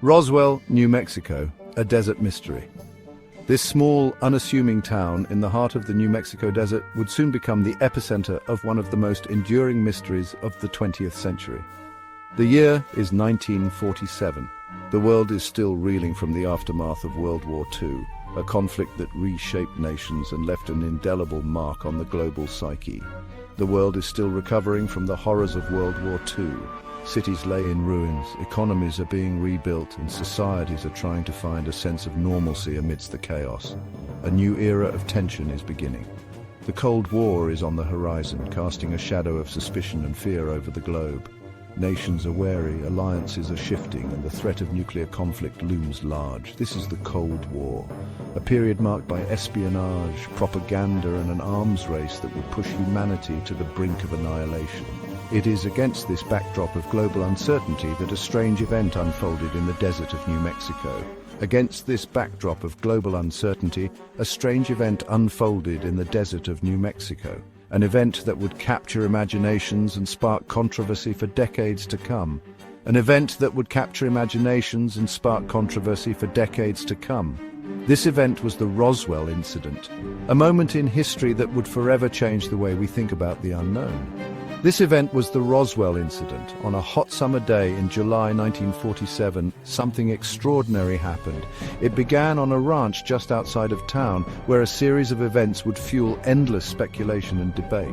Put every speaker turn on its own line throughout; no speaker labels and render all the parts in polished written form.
Roswell, New Mexico, a desert mystery. This small, unassuming town in the heart of the New Mexico desert would soon become the epicenter of one of the most enduring mysteries of the 20th century. The year is 1947. The world is still reeling from the aftermath of World War II, a conflict that reshaped nations and left an indelible mark on the global psyche. The world is still recovering from the horrors of World War II. Cities lay in ruins, economies are being rebuilt, and societies are trying to find a sense of normalcy amidst the chaos. A new era of tension is beginning. The Cold War is on the horizon, casting a shadow of suspicion and fear over the globe. Nations are wary, alliances are shifting, and the threat of nuclear conflict looms large. This is the Cold War, a period marked by espionage, propaganda, and an arms race that would push humanity to the brink of annihilation. It is against this backdrop of global uncertainty that a strange event unfolded in the desert of New Mexico. Against this backdrop of global uncertainty, a strange event unfolded in the desert of New Mexico. An event that would capture imaginations and spark controversy for decades to come. An event that would capture imaginations and spark controversy for decades to come. This event was the Roswell Incident, a moment in history that would forever change the way we think about the unknown. This event was the Roswell Incident. On a hot summer day in July 1947, something extraordinary happened. It began on a ranch just outside of town, where a series of events would fuel endless speculation and debate.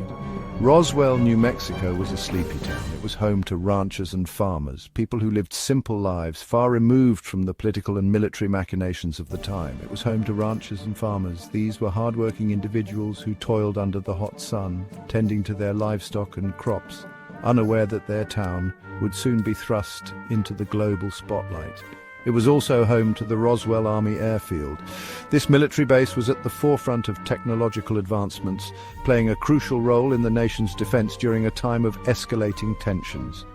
Roswell, New Mexico was a sleepy town. It was home to ranchers and farmers, people who lived simple lives, far removed from the political and military machinations of the time. It was home to ranchers and farmers. These were hardworking individuals who toiled under the hot sun, tending to their livestock and crops, unaware that their town would soon be thrust into the global spotlight. It was also home to the Roswell Army Airfield. This military base was at the forefront of technological advancements, playing a crucial role in the nation's defense during a time of escalating tensions.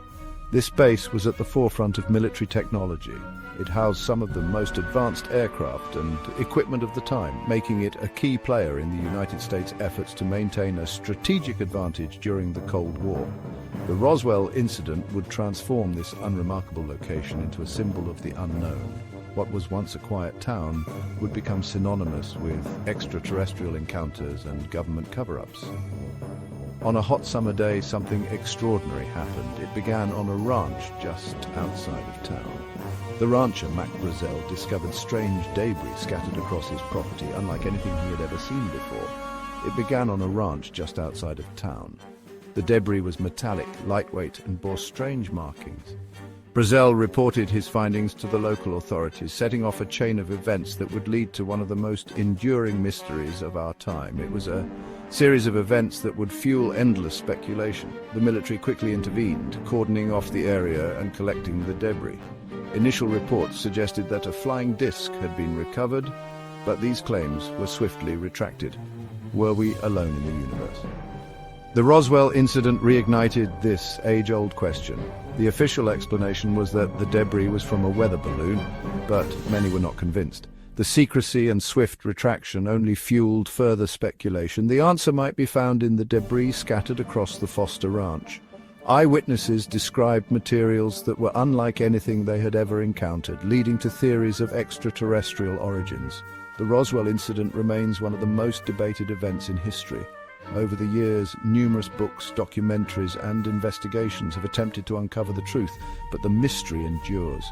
This base was at the forefront of military technology. It housed some of the most advanced aircraft and equipment of the time, making it a key player in the United States' efforts to maintain a strategic advantage during the Cold War. The Roswell Incident would transform this unremarkable location into a symbol of the unknown. What was once a quiet town would become synonymous with extraterrestrial encounters and government cover-ups. On a hot summer day, something extraordinary happened. It began on a ranch just outside of town. The rancher, Mac Brazel, discovered strange debris scattered across his property, unlike anything he had ever seen before. It began on a ranch just outside of town. The debris was metallic, lightweight, and bore strange markings. Brazel reported his findings to the local authorities, setting off a chain of events that would lead to one of the most enduring mysteries of our time. It was a series of events that would fuel endless speculation. The military quickly intervened, cordoning off the area and collecting the debris. Initial reports suggested that a flying disc had been recovered, but these claims were swiftly retracted. Were we alone in the universe? The Roswell Incident reignited this age-old question. The official explanation was that the debris was from a weather balloon, but many were not convinced. The secrecy and swift retraction only fueled further speculation. The answer might be found in the debris scattered across the Foster Ranch. Eyewitnesses described materials that were unlike anything they had ever encountered, leading to theories of extraterrestrial origins. The Roswell Incident remains one of the most debated events in history. Over the years, numerous books, documentaries, and investigations have attempted to uncover the truth, but the mystery endures.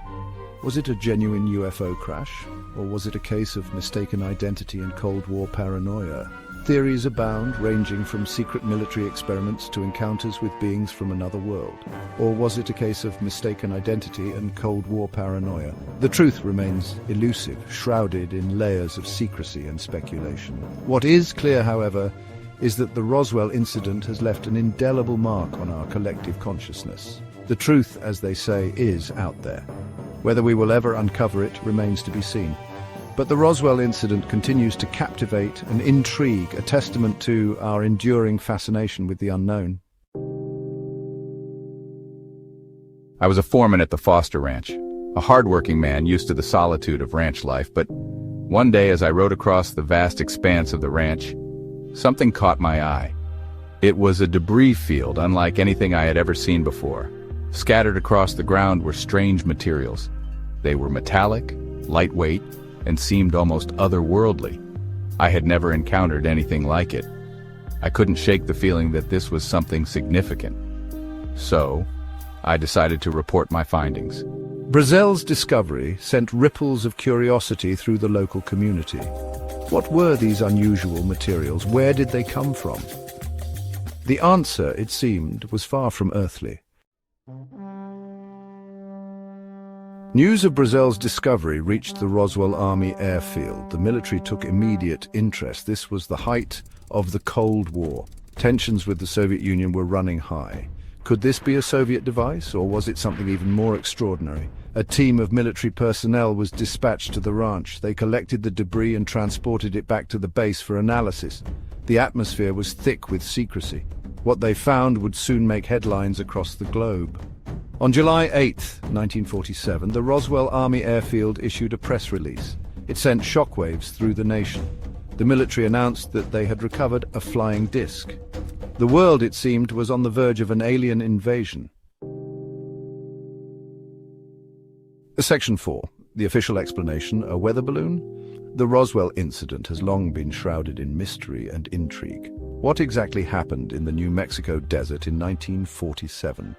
Was it a genuine UFO crash, or was it a case of mistaken identity and Cold War paranoia? Theories abound, ranging from secret military experiments to encounters with beings from another world. Or was it a case of mistaken identity and Cold War paranoia? The truth remains elusive, shrouded in layers of secrecy and speculation. What is clear, however, is that the Roswell Incident has left an indelible mark on our collective consciousness. The truth, as they say, is out there. Whether we will ever uncover it remains to be seen. But the Roswell Incident continues to captivate and intrigue, a testament to our enduring fascination with the unknown.
I was a foreman at the Foster Ranch, a hard-working man used to the solitude of ranch life, but one day as I rode across the vast expanse of the ranch, something caught my eye. It was a debris field unlike anything I had ever seen before. Scattered across the ground were strange materials. They were metallic, lightweight, and seemed almost otherworldly. I had never encountered anything like it. I couldn't shake the feeling that this was something significant. So, I decided to report my findings.
Brazel's discovery sent ripples of curiosity through the local community. What were these unusual materials? Where did they come from? The answer, it seemed, was far from earthly. News of Brazel's discovery reached the Roswell Army airfield. The military took immediate interest. This was the height of the Cold War. Tensions with the Soviet Union were running high. Could this be a Soviet device, or was it something even more extraordinary? A team of military personnel was dispatched to the ranch. They collected the debris and transported it back to the base for analysis. The atmosphere was thick with secrecy. What they found would soon make headlines across the globe. On July 8, 1947, the Roswell Army airfield issued a press release. It sent shockwaves through the nation. The military announced that they had recovered a flying disc. The world, it seemed, was on the verge of an alien invasion. Section 4. The official explanation, a weather balloon? The Roswell incident has long been shrouded in mystery and intrigue. What exactly happened in the New Mexico desert in 1947?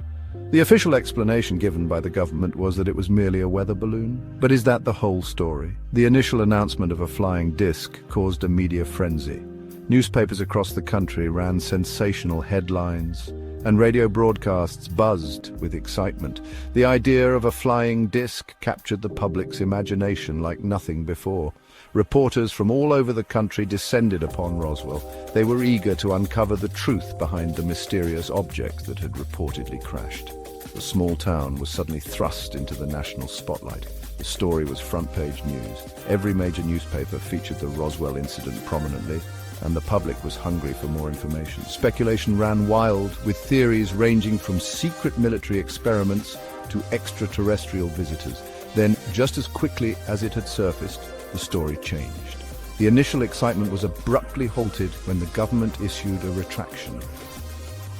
The official explanation given by the government was that it was merely a weather balloon. But is that the whole story? The initial announcement of a flying disc caused a media frenzy. Newspapers across the country ran sensational headlines, and radio broadcasts buzzed with excitement. The idea of a flying disc captured the public's imagination like nothing before. Reporters from all over the country descended upon Roswell. They were eager to uncover the truth behind the mysterious object that had reportedly crashed. The small town was suddenly thrust into the national spotlight. The story was front-page news. Every major newspaper featured the Roswell incident prominently, and the public was hungry for more information. Speculation ran wild, with theories ranging from secret military experiments to extraterrestrial visitors. Then, just as quickly as it had surfaced, the story changed. The initial excitement was abruptly halted when the government issued a retraction.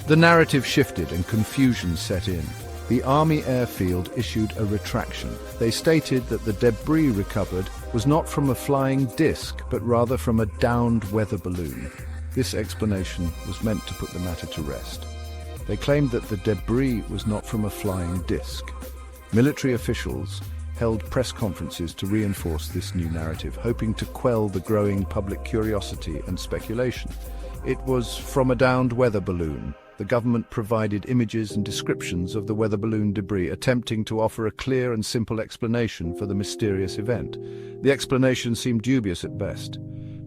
The narrative shifted and confusion set in. The Army airfield issued a retraction. They stated that the debris recovered was not from a flying disc, but rather from a downed weather balloon. This explanation was meant to put the matter to rest. They claimed that the debris was not from a flying disc. Military officials held press conferences to reinforce this new narrative, hoping to quell the growing public curiosity and speculation. It was from a downed weather balloon. The government provided images and descriptions of the weather balloon debris, attempting to offer a clear and simple explanation for the mysterious event. The explanation seemed dubious at best.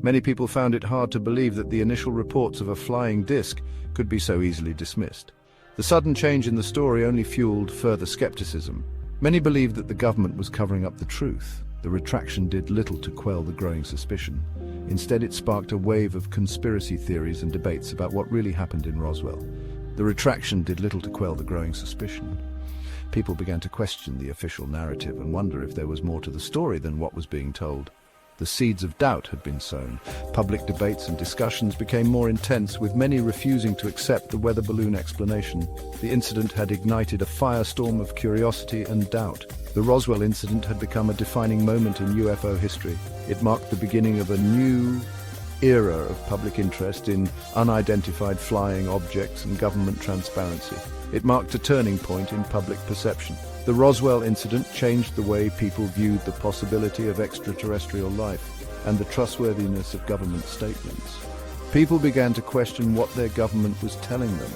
Many people found it hard to believe that the initial reports of a flying disc could be so easily dismissed. The sudden change in the story only fueled further skepticism. Many believed that the government was covering up the truth. The retraction did little to quell the growing suspicion. Instead, it sparked a wave of conspiracy theories and debates about what really happened in Roswell. The retraction did little to quell the growing suspicion. People began to question the official narrative and wonder if there was more to the story than what was being told. The seeds of doubt had been sown. Public debates and discussions became more intense, with many refusing to accept the weather balloon explanation. The incident had ignited a firestorm of curiosity and doubt. The Roswell incident had become a defining moment in UFO history. It marked the beginning of a new era of public interest in unidentified flying objects and government transparency. It marked a turning point in public perception. The Roswell incident changed the way people viewed the possibility of extraterrestrial life and the trustworthiness of government statements. People began to question what their government was telling them.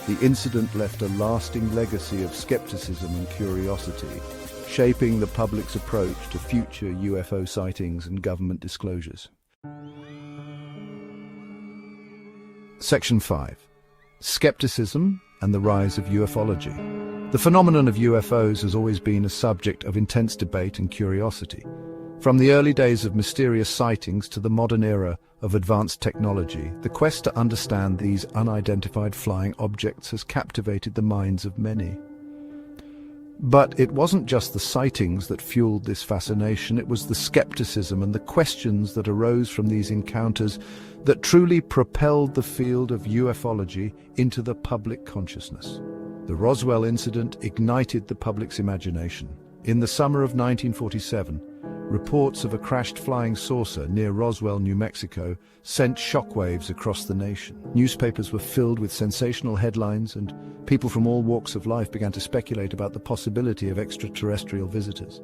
The incident left a lasting legacy of skepticism and curiosity, shaping the public's approach to future UFO sightings and government disclosures. Section 5. Skepticism and the rise of ufology. The phenomenon of UFOs has always been a subject of intense debate and curiosity. From the early days of mysterious sightings to the modern era of advanced technology, the quest to understand these unidentified flying objects has captivated the minds of many. But it wasn't just the sightings that fueled this fascination, it was the skepticism and the questions that arose from these encounters that truly propelled the field of ufology into the public consciousness. The Roswell incident ignited the public's imagination. In the summer of 1947, reports of a crashed flying saucer near Roswell, New Mexico, sent shockwaves across the nation. Newspapers were filled with sensational headlines, and people from all walks of life began to speculate about the possibility of extraterrestrial visitors.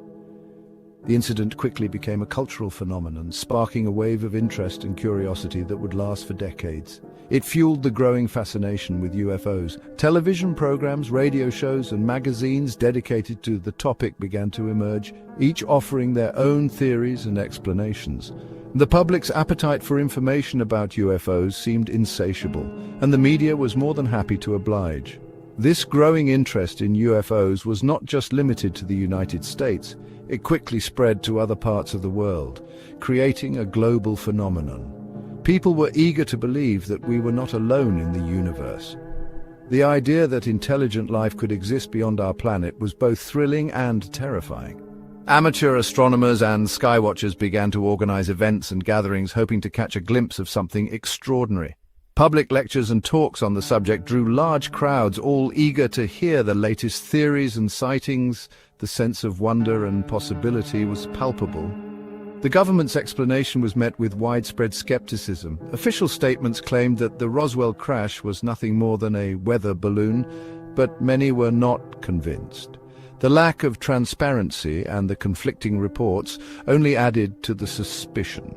The incident quickly became a cultural phenomenon, sparking a wave of interest and curiosity that would last for decades. It fueled the growing fascination with UFOs. Television programs, radio shows, and magazines dedicated to the topic began to emerge, each offering their own theories and explanations. The public's appetite for information about UFOs seemed insatiable, and the media was more than happy to oblige. This growing interest in UFOs was not just limited to the United States. It quickly spread to other parts of the world, creating a global phenomenon. People were eager to believe that we were not alone in the universe. The idea that intelligent life could exist beyond our planet was both thrilling and terrifying. Amateur astronomers and skywatchers began to organize events and gatherings hoping to catch a glimpse of something extraordinary. Public lectures and talks on the subject drew large crowds, all eager to hear the latest theories and sightings. The sense of wonder and possibility was palpable. The government's explanation was met with widespread skepticism. Official statements claimed that the Roswell crash was nothing more than a weather balloon, but many were not convinced. The lack of transparency and the conflicting reports only added to the suspicion.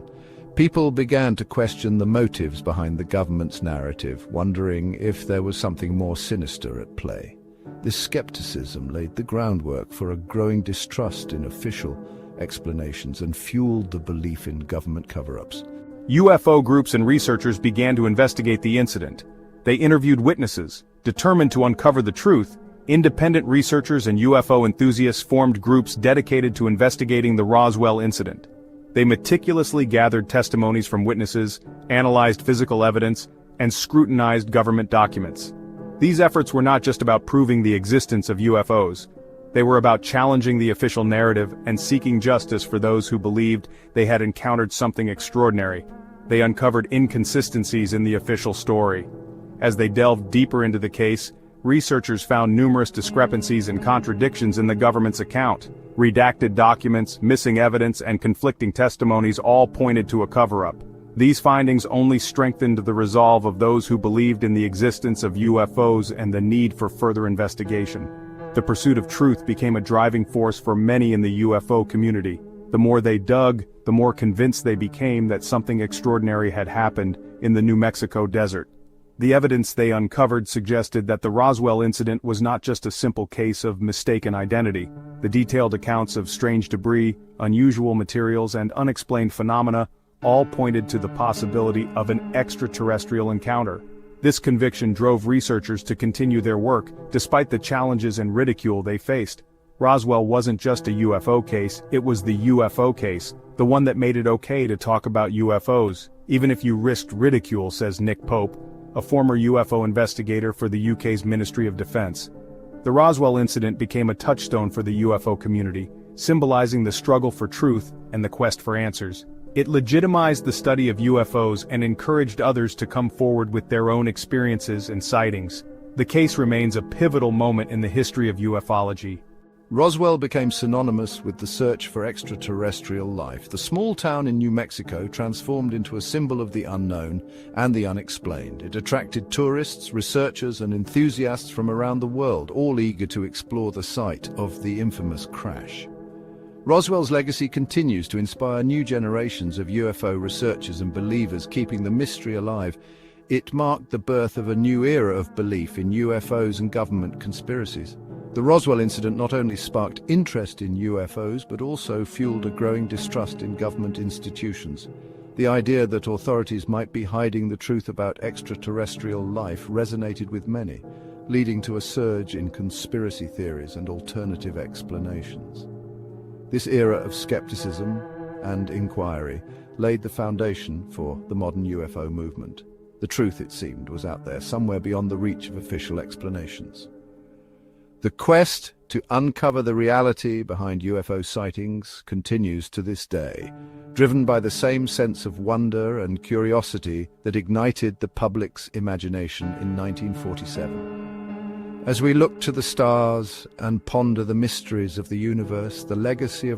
People began to question the motives behind the government's narrative, wondering if there was something more sinister at play. This skepticism laid the groundwork for a growing distrust in official explanations and fueled the belief in government cover-ups.
UFO groups and researchers began to investigate the incident. They interviewed witnesses. Determined to uncover the truth, independent researchers and UFO enthusiasts formed groups dedicated to investigating the Roswell incident. They meticulously gathered testimonies from witnesses, analyzed physical evidence, and scrutinized government documents. These efforts were not just about proving the existence of UFOs. They were about challenging the official narrative and seeking justice for those who believed they had encountered something extraordinary. They uncovered inconsistencies in the official story. As they delved deeper into the case, researchers found numerous discrepancies and contradictions in the government's account. Redacted documents, missing evidence, and conflicting testimonies all pointed to a cover-up. These findings only strengthened the resolve of those who believed in the existence of UFOs and the need for further investigation. The pursuit of truth became a driving force for many in the UFO community. The more they dug, the more convinced they became that something extraordinary had happened in the New Mexico desert. The evidence they uncovered suggested that the Roswell incident was not just a simple case of mistaken identity. The detailed accounts of strange debris, unusual materials, and unexplained phenomena all pointed to the possibility of an extraterrestrial encounter. This conviction drove researchers to continue their work, despite the challenges and ridicule they faced. Roswell wasn't just a UFO case, it was the UFO case, the one that made it okay to talk about UFOs, even if you risked ridicule, says Nick Pope, a former UFO investigator for the UK's Ministry of Defence. The Roswell incident became a touchstone for the UFO community, symbolizing the struggle for truth and the quest for answers. It legitimized the study of UFOs and encouraged others to come forward with their own experiences and sightings. The case remains a pivotal moment in the history of ufology.
Roswell became synonymous with the search for extraterrestrial life. The small town in New Mexico transformed into a symbol of the unknown and the unexplained. It attracted tourists, researchers, and enthusiasts from around the world, all eager to explore the site of the infamous crash. Roswell's legacy continues to inspire new generations of UFO researchers and believers, keeping the mystery alive. It marked the birth of a new era of belief in UFOs and government conspiracies. The Roswell incident not only sparked interest in UFOs, but also fueled a growing distrust in government institutions. The idea that authorities might be hiding the truth about extraterrestrial life resonated with many, leading to a surge in conspiracy theories and alternative explanations. This era of skepticism and inquiry laid the foundation for the modern UFO movement. The truth, it seemed, was out there, somewhere beyond the reach of official explanations. The quest to uncover the reality behind UFO sightings continues to this day, driven by the same sense of wonder and curiosity that ignited the public's imagination in 1947. As we look to the stars and ponder the mysteries of the universe, the legacy of